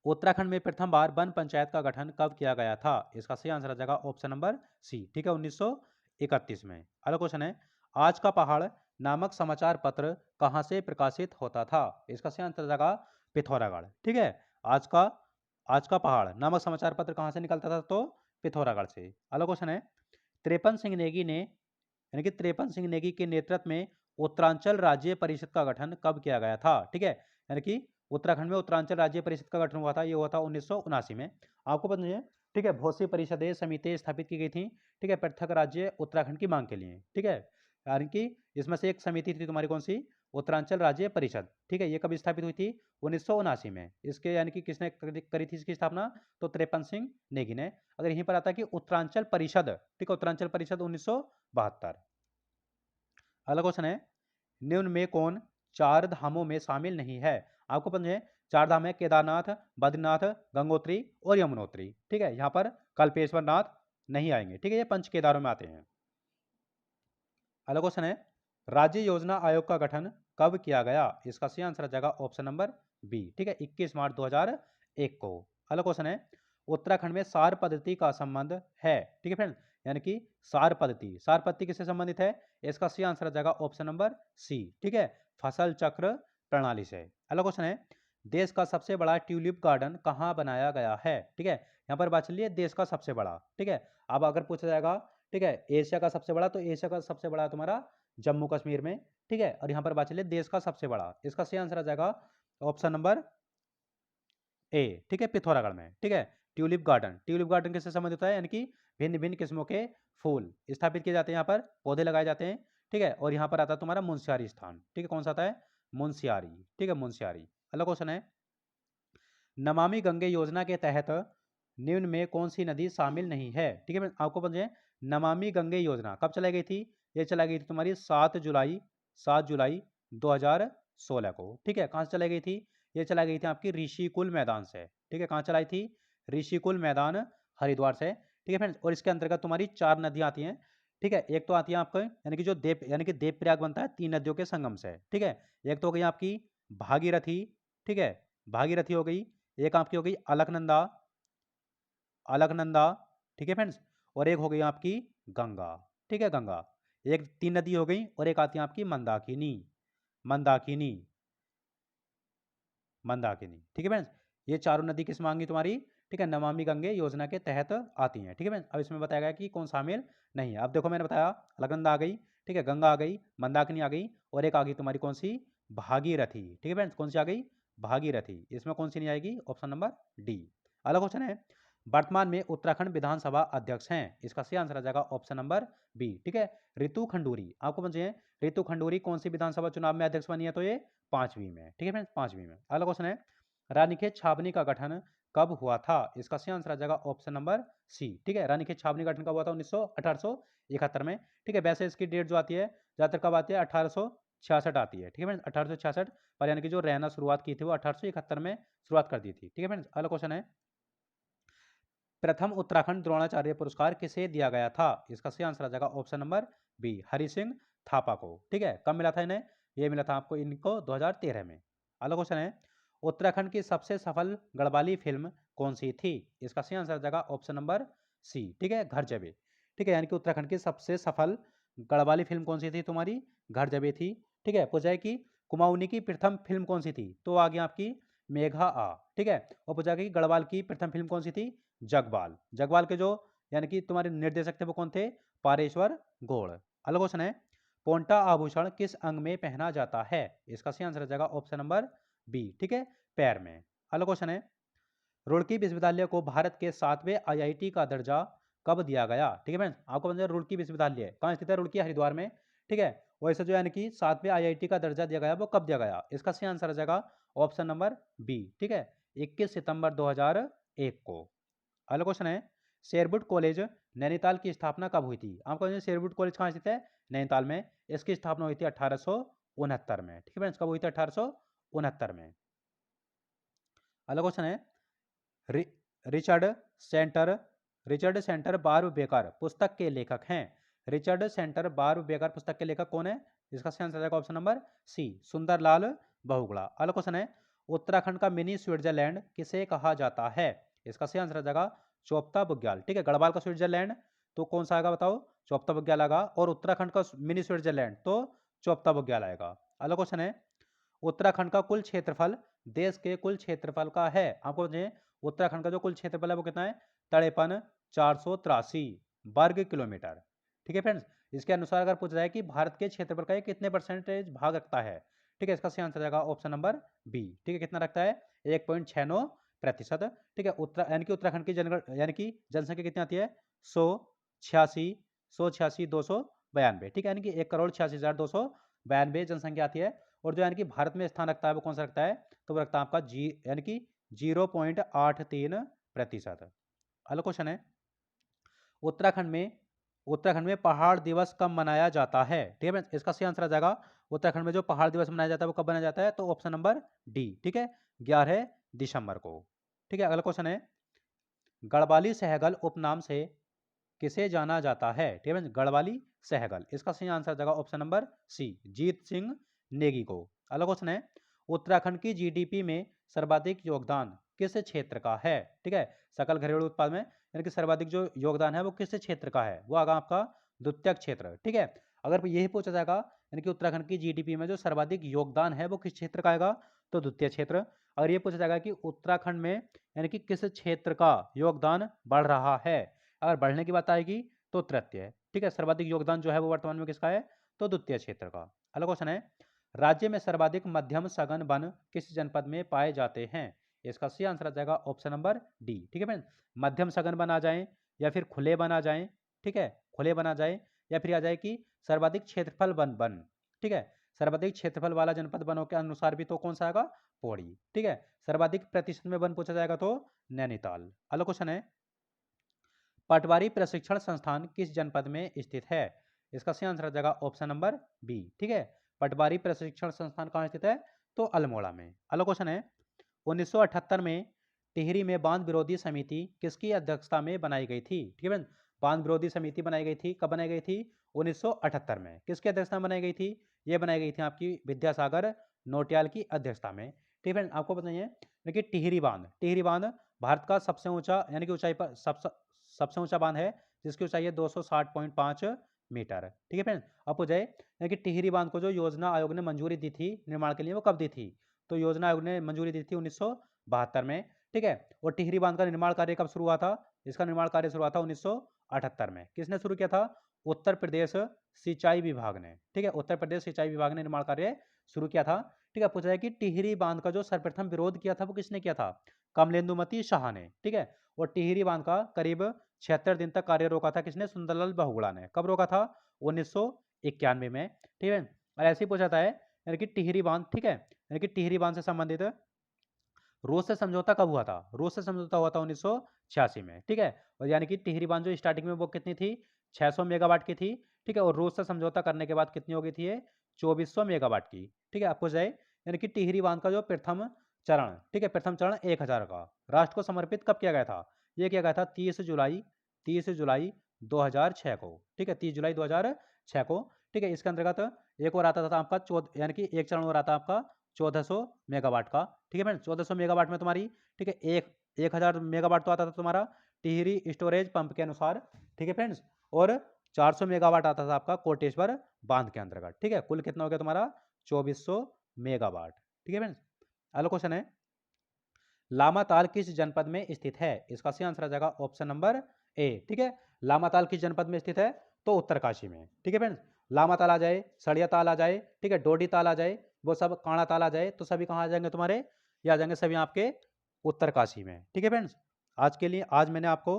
उत्तराखंड में प्रथम बार वन पंचायत का गठन कब किया गया था? इसका सही आंसर आ जाएगा ऑप्शन नंबर सी। ठीक है, 1931 में। अगला क्वेश्चन है, आज का पहाड़ नामक समाचार पत्र कहां से प्रकाशित होता था? इसका सही आंसर आ जाएगा पिथौरागढ़। ठीक है, आज का पहाड़ नामक समाचार पत्र कहां से निकलता था? तो पिथौरागढ़ से। अगला क्वेश्चन है, त्रेपन सिंह नेगी ने यानी कि त्रेपन सिंह नेगी के नेतृत्व में उत्तरांचल राज्य परिषद का गठन कब किया गया था? ठीक है, यानी कि उत्तराखंड में उत्तरांचल राज्य परिषद का गठन हुआ था, ये हुआ था 1979 में। आपको पता है, ठीक है, बहुत सी परिषदें समितियां स्थापित की गई थी। ठीक है, पृथक राज्य उत्तराखंड की मांग के लिए। ठीक है, यानी कि इसमें से एक समिति थी तुम्हारी कौन सी? उत्तरांचल राज्य परिषद। ठीक है, ये कब स्थापित हुई थी? 1979 में। इसके यानी कि किसने करी थी इसकी स्थापना? तो त्रेपन सिंह नेगी ने। अगर यहीं पर आता है कि उत्तरांचल परिषद, ठीक है, उत्तरांचल परिषद 1972। अगला क्वेश्चन है, निम्न में कौन चार धामों में शामिल नहीं है? आपको पता है चार धाम है, केदारनाथ, बद्रीनाथ, गंगोत्री और यमुनोत्री। ठीक है, यहां पर कल्पेश्वर नाथ नहीं आएंगे। ठीक है, ये पंच केदारों में आते हैं। अगला क्वेश्चन है, राज्य योजना आयोग का गठन कब किया गया? इसका सही आंसर आ जाएगा ऑप्शन नंबर बी। ठीक है, 21 मार्च 2001 को। अगला क्वेश्चन है, उत्तराखंड में सार पद्धति का संबंध है। ठीक है फ्रेंड, यानी कि सार पद्धति किससे संबंधित है? इसका सही आंसर आ जाएगा ऑप्शन नंबर सी। ठीक है, फसल चक्र प्रणाली से। अगला क्वेश्चन है, देश का सबसे बड़ा ट्यूलिप गार्डन कहाँ बनाया गया है? ठीक है, यहाँ पर बात चलिए देश का सबसे बड़ा। ठीक है, अब अगर पूछा जाएगा, ठीक है, एशिया का सबसे बड़ा, तो एशिया का सबसे बड़ा तुम्हारा जम्मू कश्मीर में। ठीक है, और यहाँ पर बात चलिए देश का सबसे बड़ा, इसका सही आंसर आ जाएगा ऑप्शन नंबर ए। ठीक है, पिथौरागढ़ में। ठीक है, ट्यूलिप गार्डन किससे संबंधित होता है? यानी कि भिन्न भिन्न किस्मों के फूल स्थापित किए जाते हैं, यहाँ पर पौधे लगाए जाते हैं। ठीक है, और यहाँ पर आता है तुम्हारा मुंशियारी स्थान। ठीक है, कौन सा आता है? मुंशियारी। ठीक है, मुंशियारी। अगला क्वेश्चन है, नमामि गंगे योजना के तहत निम्न में कौन सी नदी शामिल नहीं है? ठीक है, आपको पता है नमामि गंगे योजना कब चलाई गई थी? ये चलाई गई थी तुम्हारी 7 जुलाई 2016 को। ठीक है, कहाँ से चलाई गई थी? ये चलाई गई थी आपकी ऋषिकुल मैदान से। ठीक है, कहाँ चलाई थी? ऋषिकुल मैदान, हरिद्वार से। ठीक है फ्रेंड्स, और इसके अंतर्गत तुम्हारी 4 नदियां आती हैं। ठीक है, एक तो आती है आपको यानी कि जो देव प्रयाग बनता है 3 नदियों के संगम से। ठीक है, एक तो हो गई आपकी भागीरथी। ठीक है, भागीरथी हो गई। एक आपकी हो गई अलकनंदा, अलकनंदा। ठीक है फ्रेंड्स, और एक हो गई आपकी गंगा। ठीक है, गंगा। एक 3 नदी हो गई और एक आती है आपकी मंदाकिनी, मंदाकिनी, मंदाकिनी। ठीक है फ्रेंड्स, ये चारों नदी किस मांगी तुम्हारी? ठीक है, नमामि गंगे योजना के तहत आती हैं। ठीक है फ्रेंड्स, अब इसमें बताया गया कि कौन शामिल नहीं है। अब देखो मैंने बताया अलकनंदा आ गई, ठीक है, गंगा आ गई, मंदाकिनी आ गई, और एक आ गई तुम्हारी कौन सी? भागीरथी। ठीक है फ्रेंड्स, कौन सी आ गई? भागीरथी। इसमें कौन सी नहीं आएगी? Option number D. अगला क्वेश्चन है, वर्तमान में उत्तराखंड विधानसभा अध्यक्ष हैं, इसका सही आंसर आ जाएगा ऑप्शन नंबर बी। ठीक है, रितु खंडूरी। आपको समझिए रितु खंडूरी कौन सी विधानसभा चुनाव में अध्यक्ष बनी है? तो ये 5वीं में। ठीक है फ्रेंड्स, 5वीं में। अगला क्वेश्चन है, रानीखेत छावनी का गठन कब हुआ था? इसका सही आंसर आ जाएगा ऑप्शन नंबर सी। ठीक है, रानीखेत छावनी गठन कब हुआ था? 1871 में। ठीक है, वैसे इसकी डेट जो आती है ज़्यादातर कब आती है? 1866 आती है। ठीक है फ्रेंड्स, 1866 पर यानी कि जो रैना शुरुआत की थी वो 1871 में शुरुआत कर दी थी। ठीक है फ्रेंड्स, अगला क्वेश्चन है, प्रथम उत्तराखंड द्रोणाचार्य पुरस्कार किसे दिया गया था? इसका सही आंसर आ जाएगा option number B, Hari Singh Thapa को। ठीक है, कब मिला था इन्हें? ये मिला था आपको इनको 2013 में। अगला क्वेश्चन है, उत्तराखंड की सबसे सफल गढ़वाली फिल्म कौन सी थी? इसका सही आंसर आ जाएगा ऑप्शन नंबर सी। ठीक है, घर जबे। ठीक है, यानी कि उत्तराखंड की सबसे सफल गढ़वाली फिल्म कौन सी थी तुम्हारी? घर जबे थी। ठीक है, पूछा है कि कुमाऊनी की प्रथम फिल्म कौन सी थी? तो आ गया आपकी मेघा आ। ठीक है, और पूछा कि गढ़वाल की प्रथम फिल्म कौन सी थी? जगबाल। जगबाल के जो यानी कि तुम्हारे निर्देशक थे वो कौन थे? पारेश्वर गौड़। अगला क्वेश्चन है, पोंटा आभूषण किस अंग में पहना जाता है? इसका सही आंसर आ जाएगा ऑप्शन नंबर बी। ठीक है, पैर में। अगला क्वेश्चन है, रुड़की विश्वविद्यालय को भारत के 7वें आईआईटी का दर्जा कब दिया गया? ठीक है फ्रेंड्स, आपको पता है रुड़की विश्वविद्यालय कहाँ स्थित है? रुड़की, हरिद्वार में। ठीक है, वैसे जो यानी कि 7वें आईआईटी का दर्जा दिया गया वो कब दिया गया? इसका सही आंसर आ जाएगा ऑप्शन नंबर बी। ठीक है, 21 सितंबर 2001 को। अगला क्वेश्चन है, शेरवुड कॉलेज नैनीताल की स्थापना कब हुई थी? आपको पता है शेरवुड कॉलेज कहाँ स्थित है? नैनीताल में। इसकी स्थापना हुई थी 1869 में। ठीक है फ्रेंड्स, कब हुई थी? 1869 में। अगला क्वेश्चन है, रि, Richard centre Richard centre barb baker पुस्तक के लेखक हैं। रिचर्ड सेंटर बार्ब बेकर पुस्तक के लेखक कौन है? इसका सही आंसर आ जाएगा option number C, Sunderlal Bahuguna. अगला क्वेश्चन है, उत्तराखंड का मिनी स्विट्जरलैंड किसे कहा जाता है? इसका सही आंसर आ जाएगा चोपता बुग्याल। ठीक है, गढ़वाल का स्विट्जरलैंड तो कौन सा आएगा बताओ? चोपता बुग्याल आएगा। और उत्तराखंड का मिनी स्विट्जरलैंड तो चोपता बुग्याल आएगा। अगला क्वेश्चन है, उत्तराखंड का कुल क्षेत्रफल देश के कुल क्षेत्रफल का है। आपको बताइए उत्तराखंड का जो कुल क्षेत्रफल है वो कितना है? 53,483 वर्ग किलोमीटर। ठीक है फ्रेंड्स, इसके अनुसार अगर पूछा जाए कि भारत के क्षेत्रफल का ये कितने परसेंटेज भाग रखता है? ठीक है, इसका सही आंसर जाएगा ऑप्शन नंबर बी। ठीक है, कितना रखता है? 1.69%। ठीक है, यानी कि उत्तराखंड की यानी कि जनसंख्या कितनी आती है? 186 186 292। ठीक है, यानी कि 1,86,292 जनसंख्या आती है। और जो यानी कि भारत में स्थान रखता है वो कौन सा रखता है? तो वो रखता है आपका यानी कि 0.83%। अगला क्वेश्चन है, उत्तराखंड में पहाड़ दिवस कब मनाया जाता है? ठीक है फ्रेंड्स, इसका सही आंसर आ जाएगा उत्तराखंड में जो पहाड़ दिवस मनाया जाता है वो कब मनाया जाता है? तो ऑप्शन नंबर डी। ठीक है, 11 दिसंबर को। ठीक है, अगला क्वेश्चन है, गढ़वाली सहगल उपनाम से किसे जाना जाता है? ठीक है, गढ़वाली सहगल। इसका सही आंसर जाएगा ऑप्शन नंबर सी, जीत सिंह नेगी को। अगला क्वेश्चन है, उत्तराखंड की जीडीपी में सर्वाधिक योगदान किस क्षेत्र का है? ठीक है, सकल घरेलू उत्पाद में यानी कि सर्वाधिक जो योगदान है वो किस क्षेत्र का है? वो आगा आपका द्वितीयक क्षेत्र। ठीक है, अगर यही पूछा जाएगा यानी कि उत्तराखंड की जीडीपी में जो सर्वाधिक योगदान है वो किस क्षेत्र का आएगा? तो द्वितीय क्षेत्र। अगर ये पूछा जाएगा कि उत्तराखंड में यानी कि किस क्षेत्र का योगदान बढ़ रहा है, अगर बढ़ने की बात आएगी तो तृतीय। ठीक है, सर्वाधिक योगदान जो है वो वर्तमान में किसका है? तो द्वितीय क्षेत्र का। अगला क्वेश्चन है, राज्य में सर्वाधिक मध्यम सघन वन किस जनपद में पाए जाते हैं? इसका सही आंसर आ जाएगा ऑप्शन नंबर डी। ठीक है फ्रेंड, मध्यम सघन वन आ जाए या फिर खुले वन आ जाए। ठीक है, खुले वन आ जाए या फिर आ जाए कि सर्वाधिक क्षेत्रफल वन वन। ठीक है, सर्वाधिक क्षेत्रफल वाला जनपद वनों के अनुसार भी तो कौन सा आएगा? पौड़ी। ठीक है, सर्वाधिक प्रतिशत में वन पूछा जाएगा तो नैनीताल। अगला क्वेश्चन है, पटवारी प्रशिक्षण संस्थान किस जनपद में स्थित है? इसका सही आंसर आ जाएगा ऑप्शन नंबर बी। ठीक है, पटवारी प्रशिक्षण संस्थान कहाँ स्थित है? तो अल्मोड़ा में। अगला क्वेश्चन है, 1978 में टिहरी में बांध विरोधी समिति किसकी अध्यक्षता में बनाई गई थी? ठीक है फ्रेंड, बांध विरोधी समिति बनाई गई थी, कब बनाई गई थी? 1978 में। किसकी अध्यक्षता में बनाई गई थी? ये बनाई गई थी आपकी विद्यासागर नोटियाल की अध्यक्षता में। ठीक है फ्रेंड, आपको बताइए देखिए टिहरी बांध भारत का सबसे ऊंचा यानी कि ऊंचाई पर सबसे ऊंचा बांध है जिसकी ऊंचाई है 260.5 मीटर। ठीक है फ्रेंड, अब हो जाए यानी कि टिहरी बांध को जो योजना आयोग ने मंजूरी दी थी निर्माण के लिए वो कब दी थी? तो योजना आयोग ने मंजूरी दी थी 1972 में। ठीक है, और टिहरी बांध का निर्माण कार्य कब शुरू हुआ था? इसका निर्माण कार्य शुरू हुआ था 1978 में। किसने शुरू किया था? उत्तर प्रदेश सिंचाई विभाग ने। ठीक है, उत्तर प्रदेश सिंचाई विभाग ने निर्माण कार्य शुरू किया था। ठीक है, पूछा जाए कि टिहरी बांध का जो सर्वप्रथम विरोध किया था वो किसने किया था? कमलेंदुमती शाह ने। ठीक है, और टिहरी बांध का करीब 76 दिन तक कार्य रोका था किसने? सुंदरलाल बहुगुणा ने। कब रोका था? 1991 में। ठीक है, और ऐसे ही पूछा था यानी कि टिहरी बांध, ठीक है, यानी कि टिहरी बांध से संबंधित रूस से समझौता कब हुआ था? रूस से समझौता हुआ था 1986 में, ठीक है? और यानी कि टिहरी बांध जो स्टार्टिंग में वो कितनी थी? 600 मेगावाट की थी, ठीक है? और रूस से समझौता करने के बाद कितनी हो गई थी ये? 2400 मेगावाट की, ठीक है? आपको जाए यानी कि टिहरी बांध का जो प्रथम चरण, ठीक है? प्रथम चरण 1000 का राष्ट्र को समर्पित कब किया गया था? ये किया गया था 30 जुलाई 2006 को, ठीक है? 30 जुलाई 2006 को, ठीक है? इसके अंतर्गत एक और आता था आपका यानी कि एक चरण और आता आपका 1400 मेगावाट का, ठीक है फ्रेंड्स? 1400 मेगावाट में तुम्हारी, ठीक है, 1000 मेगावाट तो आता था तुम्हारा टिहरी स्टोरेज पंप के अनुसार, ठीक है फ्रेंड्स? और 400 मेगावाट आता था आपका कोटेश्वर बांध के अंतर्गत, ठीक है? कुल कितना हो गया तुम्हारा? 2400 मेगावाट, ठीक है फ्रेंड्स? अगला क्वेश्चन है, लामाताल किस जनपद में स्थित है? इसका सही आंसर आ जाएगा ऑप्शन नंबर ए, ठीक है? लामाताल किस जनपद में स्थित है? तो उत्तरकाशी में, ठीक है फ्रेंड्स? लामाताल आ जाए, सड़िया ताल आ जाए, ठीक है, डोडी ताल आ जाए, वो सब कांड़ा ताल आ जाए, तो सभी कहाँ आ जाएंगे तुम्हारे? ये आ जाएंगे सभी आपके उत्तरकाशी में, ठीक है फ्रेंड्स? आज के लिए आज मैंने आपको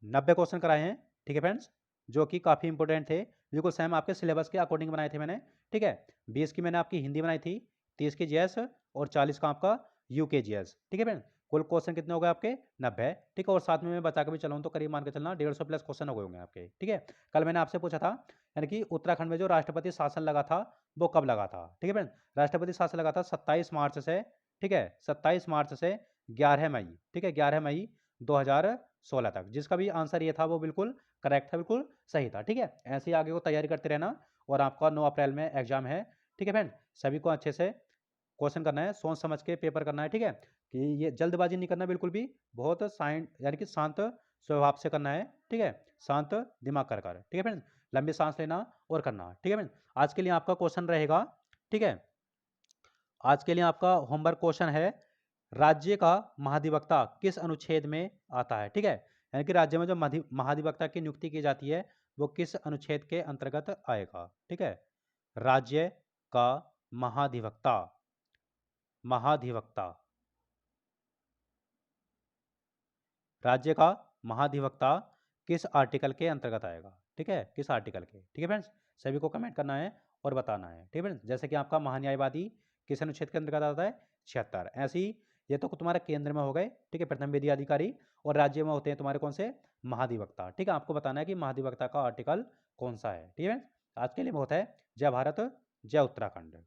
90 क्वेश्चन कराए हैं, ठीक है फ्रेंड्स? जो कि काफ़ी इंपॉर्टेंट थे, बिल्कुल सेम आपके सिलेबस के अकॉर्डिंग बनाए थे मैंने, ठीक है? 20 की मैंने आपकी हिंदी बनाई थी, 30 की जीएस और 40 का आपका यूके जीएस, ठीक है फ्रेंड? कुल क्वेश्चन कितने हो गए आपके? 90, ठीक है? और साथ में मैं बचा के भी चलाऊँ तो करीब मान के चलना 150 प्लस क्वेश्चन हो गए होंगे आपके, ठीक है? कल मैंने आपसे पूछा था, यानी कि उत्तराखंड में जो राष्ट्रपति शासन लगा था, वो कब लगा था? ठीक है फ्रेंड? राष्ट्रपति शासन लगा था 27 मार्च से, ठीक है? 27 मार्च से 11 मई, ठीक है? 11 मई 2016 तक। जिसका भी आंसर ये था वो बिल्कुल करेक्ट था, बिल्कुल सही था, ठीक है? ऐसे ही आगे को तैयारी करते रहना और आपका 9 अप्रैल में एग्जाम है, ठीक है फ्रेंड? सभी को अच्छे से क्वेश्चन करना है, सोच समझ के पेपर करना है, ठीक है? कि ये जल्दबाजी नहीं करना बिल्कुल भी, बहुत साइंट यानी कि शांत स्वभाव से करना है, ठीक है? शांत दिमाग कर कर, ठीक है फ्रेंड्स? लंबी सांस लेना और करना, ठीक है फ्रेंड? आज के लिए आपका क्वेश्चन रहेगा, ठीक है? आज के लिए आपका होमवर्क क्वेश्चन है, राज्य का महाधिवक्ता किस अनुच्छेद में आता है? ठीक है? यानी कि राज्य में जो महाधिवक्ता की नियुक्ति की जाती है, वो किस अनुच्छेद के अंतर्गत आएगा? ठीक है? राज्य का महाधिवक्ता महाधिवक्ता राज्य का महाधिवक्ता किस आर्टिकल के अंतर्गत आएगा? ठीक है? किस आर्टिकल के? ठीक है फ्रेंड्स? सभी को कमेंट करना है और बताना है, ठीक है फ्रेंड्स? जैसे कि आपका महान्यायवादी किस अनुच्छेद के अंतर्गत आता है? 76। ऐसे ही ये तो तुम्हारे केंद्र में हो गए, ठीक है? प्रथम विधि अधिकारी, और राज्य में होते हैं तुम्हारे कौन से? महाधिवक्ता, ठीक है? आपको बताना है कि महाधिवक्ता का आर्टिकल कौन सा है, ठीक है? आज के लिए बहुत है। जय भारत, जय उत्तराखंड।